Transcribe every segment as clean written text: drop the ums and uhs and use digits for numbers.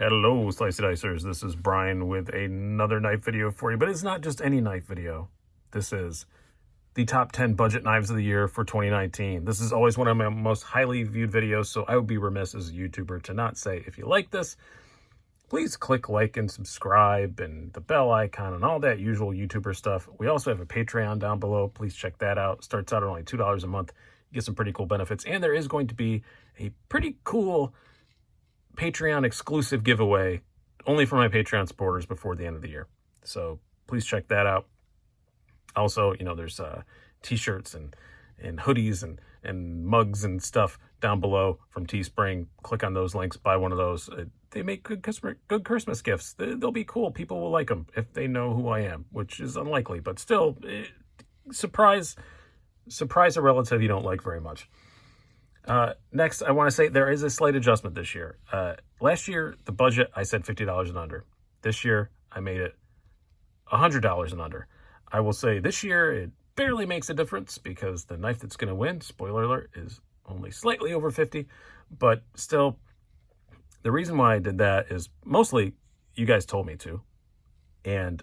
Hello, Slicey Dicers. This is Brian with another knife video for you, but it's not just any knife video. This is the top 10 budget knives of the year for 2019. This is always one of my most highly viewed videos, so I would be remiss as a YouTuber to not say, if you like this, please click like and subscribe and the bell icon and all that usual YouTuber stuff. We also have a Patreon down below. Please check that out. Starts out at only $2 a month. You get some pretty cool benefits, and there is going to be a pretty cool Patreon exclusive giveaway only for my Patreon supporters before the end of the year. So please check that out. Also, there's t-shirts and hoodies and mugs and stuff down below from Teespring. Click on those links, buy one of those. They make good Christmas gifts. They'll be cool. People will like them if they know who I am, which is unlikely, but still, surprise a relative you don't like very much. Next, I want to say there is a slight adjustment this year. Last year, the budget, I said $50 and under. This year, I made it $100 and under. I will say this year, it barely makes a difference because the knife that's going to win, spoiler alert, is only slightly over 50. But still, the reason why I did that is mostly you guys told me to. And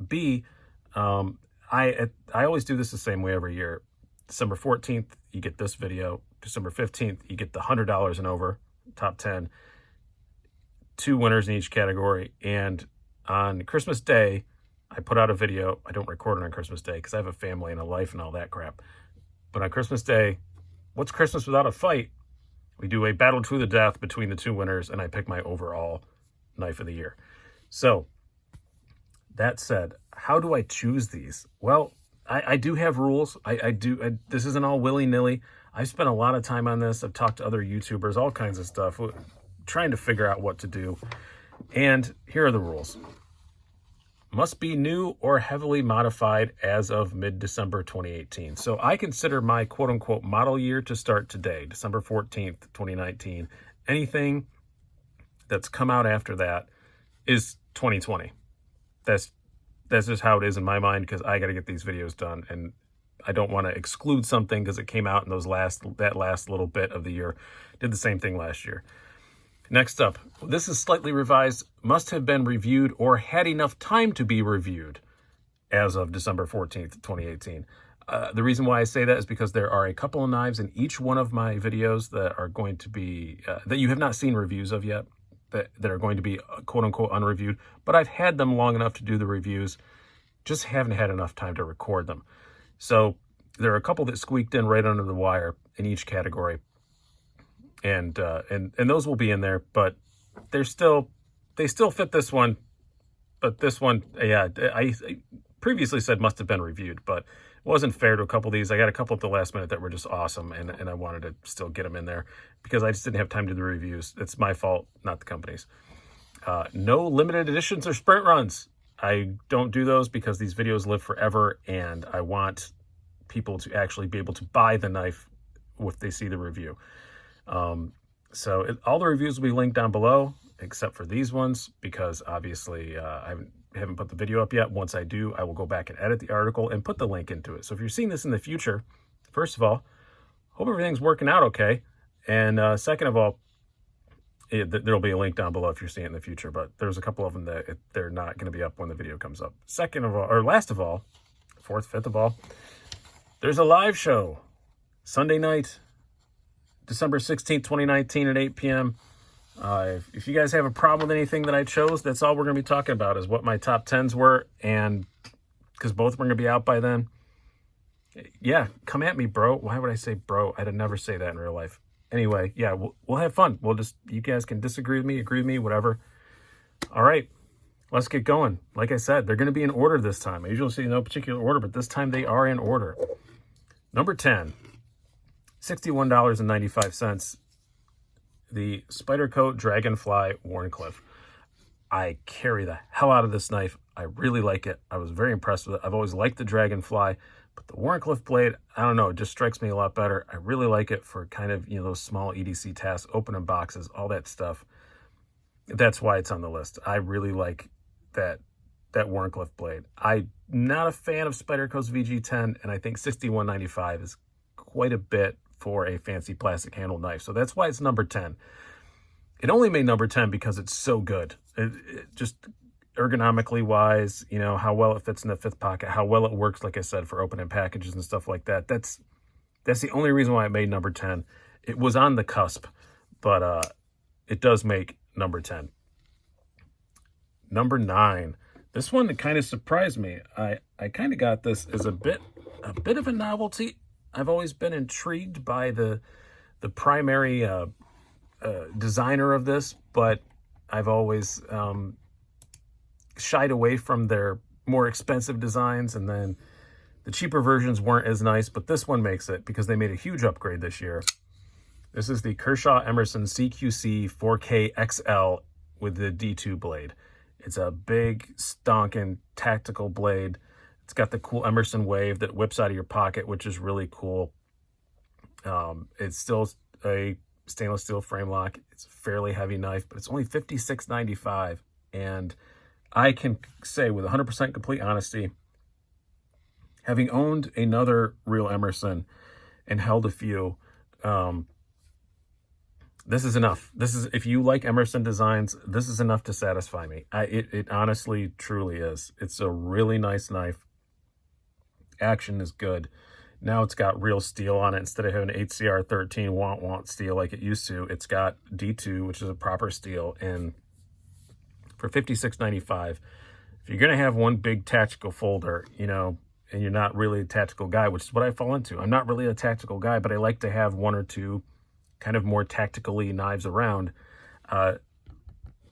B, I always do this the same way every year. December 14th, you get this video. December 15th, you get the $100 and over, top 10. 2 winners in each category. And on Christmas Day, I put out a video. I don't record it on Christmas Day because I have a family and a life and all that crap. But on Christmas Day, what's Christmas without a fight? We do a battle to the death between the 2 winners, and I pick my overall knife of the year. So, that said, how do I choose these? Well, I do have rules. This isn't all willy-nilly. I've spent a lot of time on this. I've talked to other YouTubers, all kinds of stuff, trying to figure out what to do. And here are the rules. Must be new or heavily modified as of mid-December 2018. So I consider my quote-unquote model year to start today, December 14th, 2019. Anything that's come out after that is 2020. That's just how it is in my mind because I got to get these videos done, and I don't want to exclude something because it came out in that last little bit of the year. Did the same thing last year. Next up, this is slightly revised. Must have been reviewed or had enough time to be reviewed as of December 14th, 2018. The reason why I say that is because there are a couple of knives in each one of my videos that are going to be, that you have not seen reviews of yet, that are going to be quote-unquote unreviewed, but I've had them long enough to do the reviews, just haven't had enough time to record them. So there are a couple that squeaked in right under the wire in each category, and those will be in there, but they still fit this one. But this one, yeah, I previously said must have been reviewed, but it wasn't fair to a couple of these. I got a couple at the last minute that were just awesome, and I wanted to still get them in there because I just didn't have time to do the reviews. It's my fault, not the company's. No limited editions or sprint runs. I don't do those because these videos live forever, and I want people to actually be able to buy the knife if they see the review. All the reviews will be linked down below, except for these ones, because obviously I haven't put the video up yet. Once I do, I will go back and edit the article and put the link into it. So if you're seeing this in the future, first of all, hope everything's working out okay. And second of all, there'll be a link down below if you're seeing it in the future, but there's a couple of them that they're not going to be up when the video comes up. Second of all, or last of all, fifth of all, there's a live show Sunday night, December 16th, 2019 at 8 p.m. If you guys have a problem with anything that I chose, that's all we're going to be talking about is what my top 10s were, and because both of them are going to be out by then. Yeah, come at me, bro. Why would I say bro? I'd never say that in real life. Anyway, yeah, we'll have fun. You guys can disagree with me, agree with me, whatever. All right, let's get going. Like I said, they're going to be in order this time. I usually say no particular order, but this time they are in order. Number 10, $61.95. The Spyderco Dragonfly Wharncliffe. I carry the hell out of this knife. I really like it. I was very impressed with it. I've always liked the Dragonfly, but the Wharncliffe blade, I don't know, it just strikes me a lot better. I really like it for kind of, those small EDC tasks, opening boxes, all that stuff. That's why it's on the list. I really like that Wharncliffe blade. I'm not a fan of Spyderco's VG10, and I think $61.95 is quite a bit for a fancy plastic handle knife. So that's why it's number 10. It only made number 10 because it's so good. It just ergonomically wise, you know, how well it fits in the fifth pocket, how well it works, like I said, for opening packages and stuff like that. That's the only reason why it made number 10. It was on the cusp, but it does make number 10. Number 9. This one kind of surprised me. I kind of got this as a bit of a novelty. I've always been intrigued by the primary designer of this, but I've always shied away from their more expensive designs, and then the cheaper versions weren't as nice, but this one makes it because they made a huge upgrade this year. This is the Kershaw Emerson CQC 4K XL with the D2 blade. It's a big, stonking, tactical blade. It's got the cool Emerson wave that whips out of your pocket, which is really cool. It's still a stainless steel frame lock. It's a fairly heavy knife, but it's only $56.95. And I can say with 100% complete honesty, having owned another real Emerson and held a few, this is enough. This is, if you like Emerson designs, this is enough to satisfy me. It honestly, truly is. It's a really nice knife. Action is good. Now it's got real steel on it. Instead of having HCR 13 want steel like it used to, it's got D2, which is a proper steel. And for $56.95, if you're going to have one big tactical folder, you know, and you're not really a tactical guy, which is what I fall into. I'm not really a tactical guy, but I like to have one or two kind of more tactically knives around.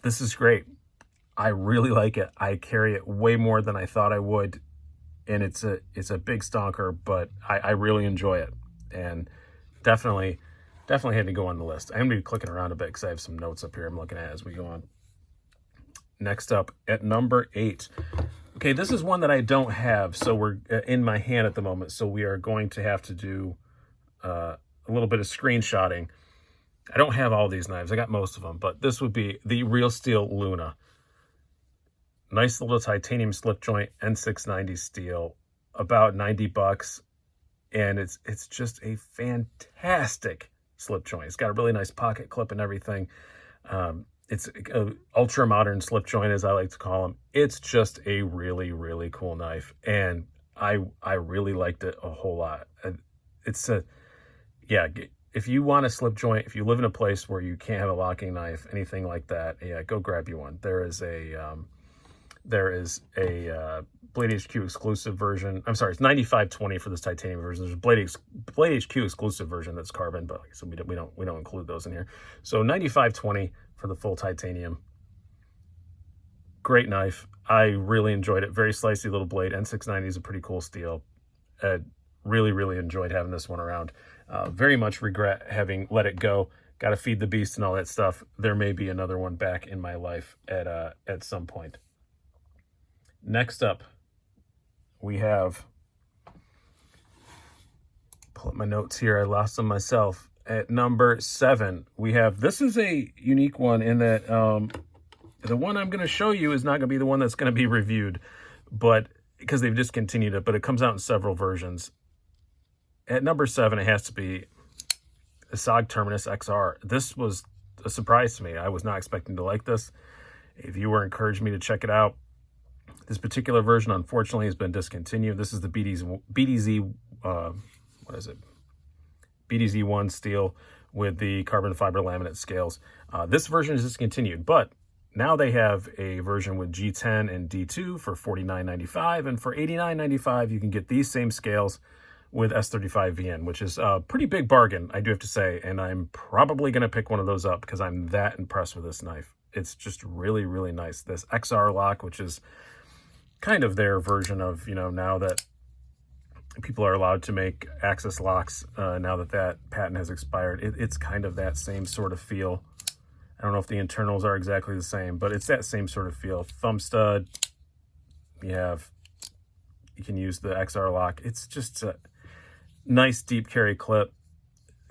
This is great. I really like it. I carry it way more than I thought I would. And it's a big stonker, but I really enjoy it. And definitely had to go on the list. I'm going to be clicking around a bit because I have some notes up here I'm looking at as we go on. Next up, at number 8. Okay, this is one that I don't have, so we're in my hand at the moment, so we are going to have to do a little bit of screenshotting. I don't have all these knives. I got most of them, but this would be the Real Steel Luna. Nice little titanium slip joint, N690 steel, about $90, and it's just a fantastic slip joint. It's got a really nice pocket clip and everything. It's an ultra modern slip joint, as I like to call them. It's just a really, really cool knife, and I really liked it a whole lot. If you want a slip joint, if you live in a place where you can't have a locking knife, anything like that, yeah, go grab you one. There is a Blade HQ exclusive version. I'm sorry, it's $95.20 for this titanium version. There's a Blade HQ exclusive version that's carbon, but like I said, we don't include those in here. So $95.20 for the full titanium. Great knife. I really enjoyed it. Very slicey little blade. N690 is a pretty cool steel. Really enjoyed having this one around. Very much regret having let it go. Got to feed the beast and all that stuff. There may be another one back in my life at some point. Next up, we have, pull up my notes here. I lost them myself. At number 7, we have, this is a unique one in that the one I'm going to show you is not going to be the one that's going to be reviewed, but because they've discontinued it, but it comes out in several versions. At number 7, it has to be the SOG Terminus XR. This was a surprise to me. I was not expecting to like this. If you were encouraging me to check it out, this particular version, unfortunately, has been discontinued. This is the BDZ, BDZ1 steel with the carbon fiber laminate scales. This version is discontinued, but now they have a version with G10 and D2 for $49.95, and for $89.95, you can get these same scales with S35VN, which is a pretty big bargain, I do have to say, and I'm probably going to pick one of those up because I'm that impressed with this knife. It's just really, really nice. This XR lock, which is kind of their version of, you know, now that people are allowed to make access locks, now that that patent has expired, it's kind of that same sort of feel. I don't know if the internals are exactly the same, but it's that same sort of feel. Thumb stud, you can use the XR lock. It's just a nice deep carry clip,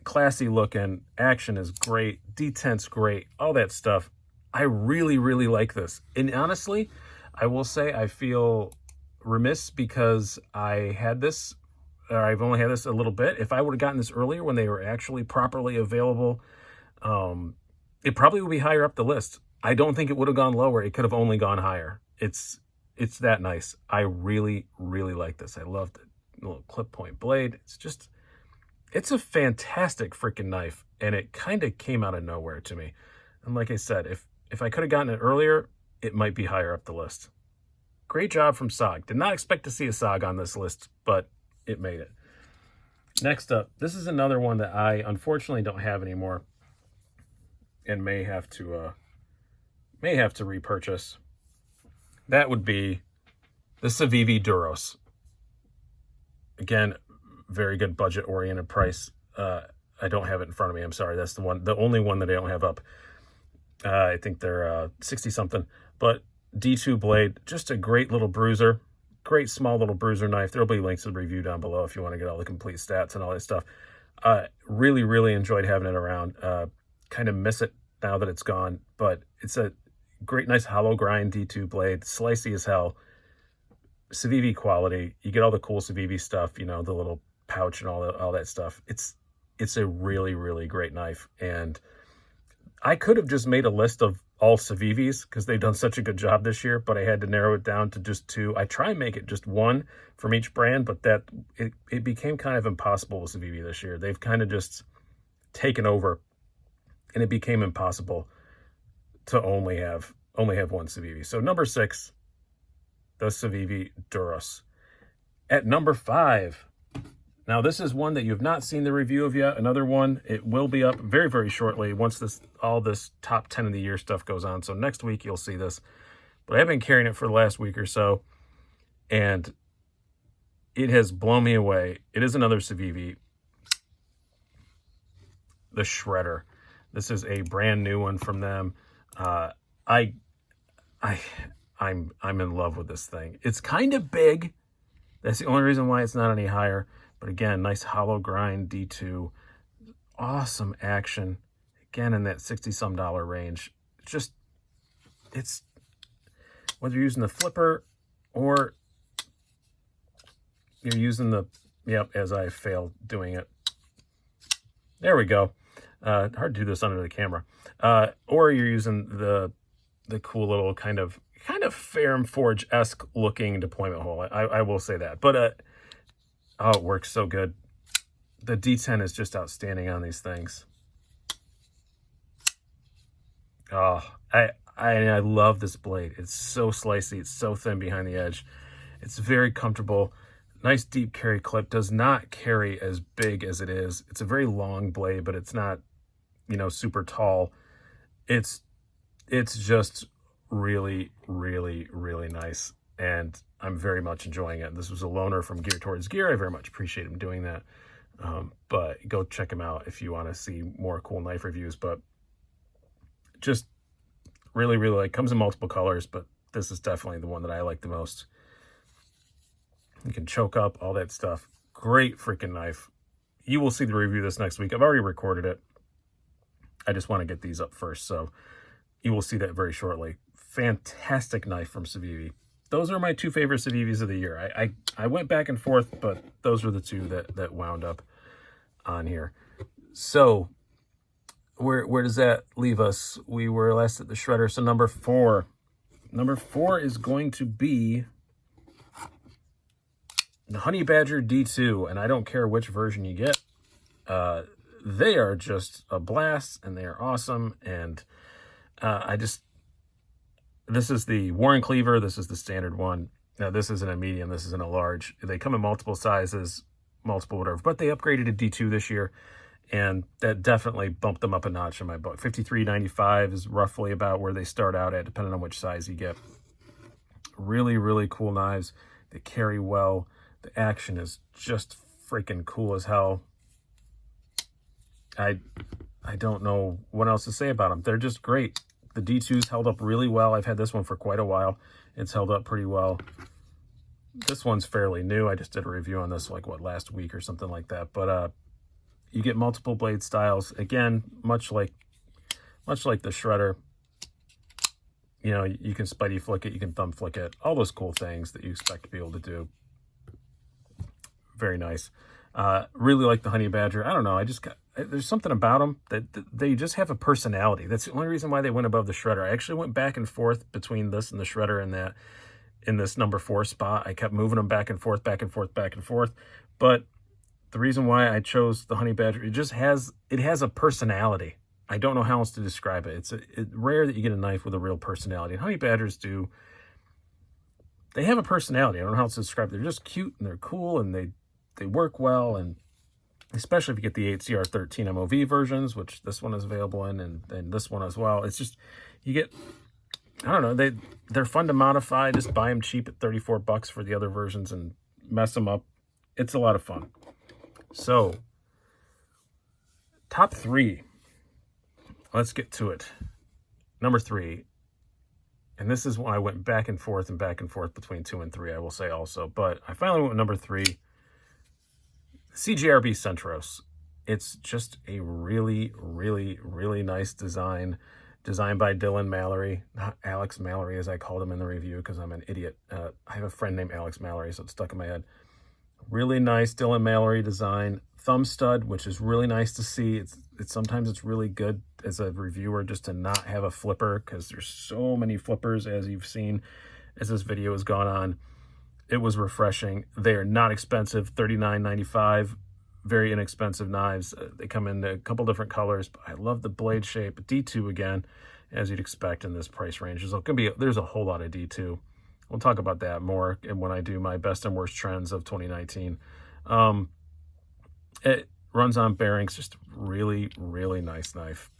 classy looking, action is great, detent's great, all that stuff. I really, really like this. And honestly, I will say I feel remiss because I've only had this a little bit. If I would have gotten this earlier when they were actually properly available, it probably would be higher up the list. I don't think it would have gone lower. It could have only gone higher. It's that nice. I really, really like this. I love the little clip point blade. It's a fantastic freaking knife, and it kind of came out of nowhere to me. And like I said, if I could have gotten it earlier, it might be higher up the list. Great job from SOG. Did not expect to see a SOG on this list, but it made it. Next up, this is another one that I unfortunately don't have anymore, and may have to repurchase. That would be the Civivi Duros. Again, very good budget-oriented price. I don't have it in front of me. I'm sorry. That's the only one that I don't have up. I think they're 60-something. But D2 blade, just a great little bruiser. Great small little bruiser knife. There'll be links to the review down below if you want to get all the complete stats and all that stuff. Really, really enjoyed having it around. Kind of miss it now that it's gone. But it's a great, nice hollow grind D2 blade. Slicey as hell. Civivi quality. You get all the cool Civivi stuff, you know, the little pouch and all that stuff. It's a really, really great knife. And I could have just made a list of all Civivis because they've done such a good job this year, but I had to narrow it down to just two. I try and make it just one from each brand, but it became kind of impossible with Civivi this year. They've kind of just taken over, and it became impossible to only have one Civivi. So number 6, the Civivi Duros. At number 5, now this is one that you have not seen the review of yet. Another one, it will be up very, very shortly once all this top 10 of the year stuff goes on. So next week you'll see this. But I've been carrying it for the last week or so, and it has blown me away. It is another Civivi, the Shredder. This is a brand new one from them. I'm in love with this thing. It's kind of big. That's the only reason why it's not any higher. But again, nice hollow grind D2. Awesome action. Again, in that $60-some range. It's whether you're using the flipper or you're using the, as I failed doing it. There we go. Hard to do this under the camera. Or you're using the cool little kind of Ferrum Forge-esque looking deployment hole. I will say that. But oh, it works so good. The D10 is just outstanding on these things. Oh, I love this blade. It's so slicey. It's so thin behind the edge. It's very comfortable. Nice deep carry clip. Does not carry as big as it is. It's a very long blade, but it's not, super tall. It's just really, really, really nice. And I'm very much enjoying it. This was a loaner from Gear Towards Gear. I very much appreciate him doing that. But go check him out if you want to see more cool knife reviews. But just really, really like, comes in multiple colors, but this is definitely the one that I like the most. You can choke up, all that stuff. Great freaking knife. You will see the review this next week. I've already recorded it. I just want to get these up first, so you will see that very shortly. Fantastic knife from Civivi. Those are my 2 favorite Civivis of the year. I went back and forth, but those were the 2 that wound up on here. So where does that leave us? We were last at the Shredder, so number 4. Number 4 is going to be the Honey Badger D2, and I don't care which version you get. They are just a blast, and they are awesome, and this is the Warren Cleaver. This is the standard one. Now, this isn't a medium. This isn't a large. They come in multiple sizes, multiple whatever, but they upgraded to D2 this year, and that definitely bumped them up a notch in my book. $53.95 is roughly about where they start out at, depending on which size you get. Really, really cool knives. They carry well. The action is just freaking cool as hell. I don't know what else to say about them. They're just great. The D2's held up really well. I've had this one for quite a while. It's held up pretty well. This one's fairly new. I just did a review on this last week or something like that. But you get multiple blade styles. Again, much like the Shredder. You can Spidey flick it, you can thumb flick it. All those cool things that you expect to be able to do. Very nice. Really like the Honey Badger. I don't know. there's something about them that they just have a personality. That's the only reason why they went above the Shredder. I actually went back and forth between this and the Shredder in this number 4 spot. I kept moving them back and forth, back and forth, back and forth. But the reason why I chose the Honey Badger, it has a personality. I don't know how else to describe it. It's rare that you get a knife with a real personality. And Honey Badgers do. They have a personality. I don't know how else to describe it. They're just cute and they're cool and they work well, and especially if you get the 8CR13 MOV versions, which this one is available in, and this one as well. It's just, you get, I don't know, they're fun to modify. Just buy them cheap at $34 for the other versions and mess them up. It's a lot of fun. So, top 3. Let's get to it. Number 3. And this is when I went back and forth between 2 and 3, I will say also. But I finally went with number 3. CGRB Centros. It's just a really, really, really nice design. Designed by Dylan Mallory. Not Alex Mallory, as I called him in the review, because I'm an idiot. I have a friend named Alex Mallory, so it's stuck in my head. Really nice Dylan Mallory design. Thumb stud, which is really nice to see. Sometimes it's really good as a reviewer just to not have a flipper, because there's so many flippers, as you've seen as this video has gone on. It was refreshing. They are not expensive, $39.95. Very inexpensive knives. They come in a couple different colors, but I love the blade shape. D2 again, as you'd expect in this price range. There's a whole lot of D2. We'll talk about that more when I do my best and worst trends of 2019. It runs on bearings, just really, really nice knife.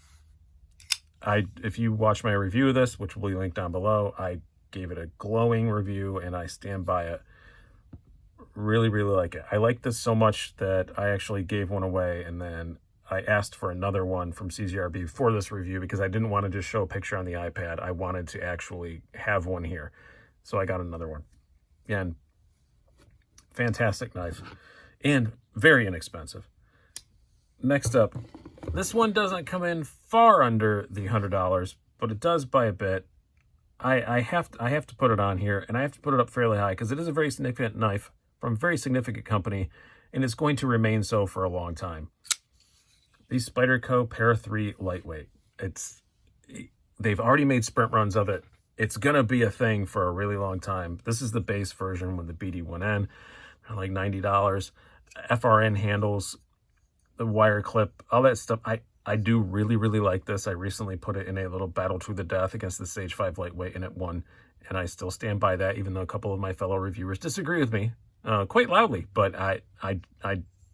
If you watch my review of this, which will be linked down below, I gave it a glowing review and I stand by it. Really, really like it. I like this so much that I actually gave one away, and then I asked for another one from CGRB for this review because I didn't want to just show a picture on the iPad. I wanted to actually have one here. So I got another one. And fantastic knife. And very inexpensive. Next up, this one doesn't come in far under the $100, but it does by a bit. I have to put it on here, and I have to put it up fairly high because it is a very significant knife from a very significant company, and it's going to remain so for a long time. The Spyderco Para 3 Lightweight. They've already made sprint runs of it. It's going to be a thing for a really long time. This is the base version with the BD1N. They're like $90. FRN handles, the wire clip, all that stuff. I do really, really like this. I recently put it in a little battle to the death against the Sage 5 Lightweight, and it won. And I still stand by that, even though a couple of my fellow reviewers disagree with me quite loudly. But I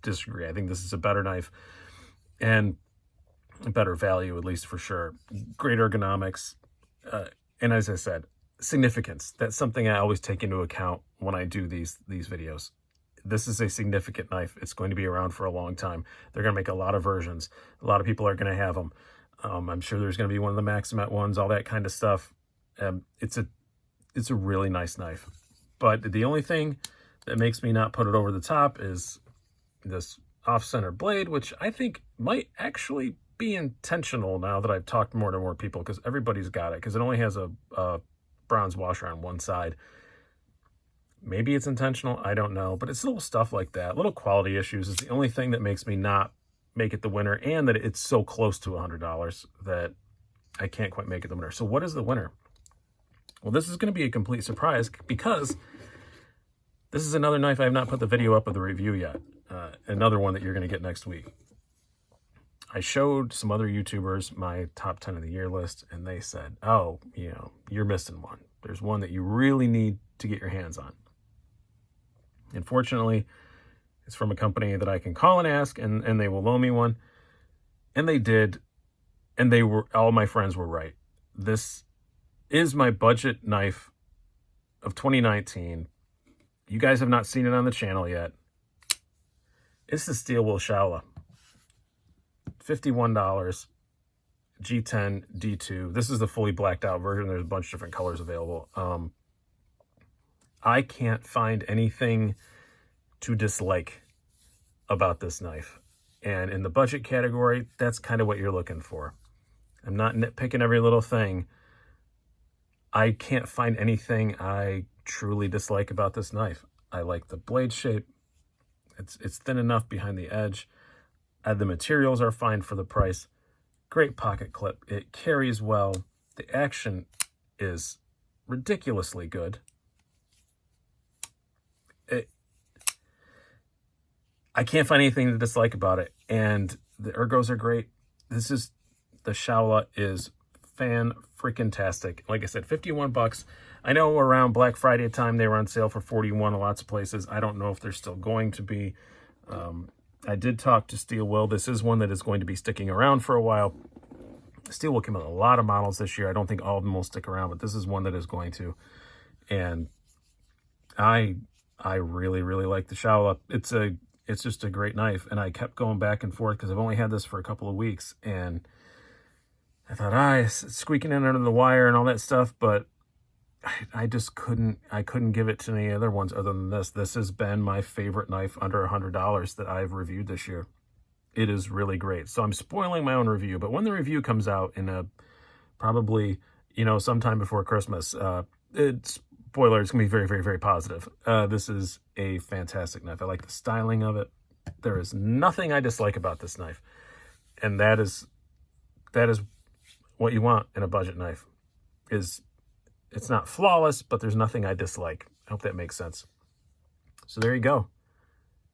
disagree. I think this is a better knife and a better value, at least for sure. Great ergonomics. And as I said, significance. That's something I always take into account when I do these videos. This is a significant knife. It's going to be around for a long time. They're going to make a lot of versions. A lot of people are going to have them. I'm sure there's going to be one of the Maximet ones, all that kind of stuff. It's a really nice knife. But the only thing that makes me not put it over the top is this off-center blade, which I think might actually be intentional now that I've talked more to more people, because everybody's got it, because it only has a bronze washer on one side. Maybe it's intentional, I don't know, but it's little stuff like that. Little quality issues is the only thing that makes me not make it the winner, and that it's so close to $100 that I can't quite make it the winner. So what is the winner? Well, this is going to be a complete surprise, because this is another knife I have not put the video up of the review yet. Another one that you're going to get next week. I showed some other YouTubers my top 10 of the year list, and they said, oh, you're missing one. There's one that you really need to get your hands on. Unfortunately, it's from a company that I can call and ask, and they will loan me one. And they did, and all my friends were right. This is my budget knife of 2019. You guys have not seen it on the channel yet. It's the Steel Will Shaula. $51, G10 D2. This is the fully blacked out version. There's a bunch of different colors available. I can't find anything to dislike about this knife. And in the budget category, that's kind of what you're looking for. I'm not nitpicking every little thing. I can't find anything I truly dislike about this knife. I like the blade shape. It's thin enough behind the edge. The materials are fine for the price. Great pocket clip. It carries well. The action is ridiculously good. I can't find anything to dislike about it. And the ergos are great. The Shaula is fan-freaking-tastic. Like I said, 51 bucks. I know around Black Friday time they were on sale for 41 in lots of places. I don't know if they're still going to be. I did talk to Steel Will. This is one that is going to be sticking around for a while. Steel will come out a lot of models this year. I don't think all of them will stick around, but this is one that is going to. And I really, really like the Shaula. It's just a great knife. And I kept going back and forth because I've only had this for a couple of weeks. And I thought, it's squeaking in under the wire and all that stuff, but I just couldn't give it to any other ones other than this. This has been my favorite knife under $100 that I've reviewed this year. It is really great. So I'm spoiling my own review, but when the review comes out in probably, sometime before Christmas, spoiler, it's going to be very, very, very positive. This is a fantastic knife. I like the styling of it. There is nothing I dislike about this knife. And that is what you want in a budget knife. It's not flawless, but there's nothing I dislike. I hope that makes sense. So there you go.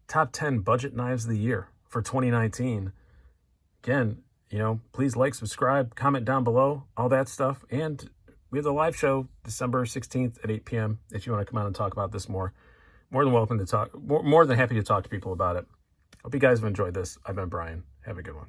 Top 10 budget knives of the year for 2019. Again, please like, subscribe, comment down below, all that stuff. And we have the live show December 16th at 8 p.m. if you want to come out and talk about this more. More than welcome to talk. More than happy to talk to people about it. Hope you guys have enjoyed this. I've been Brian. Have a good one.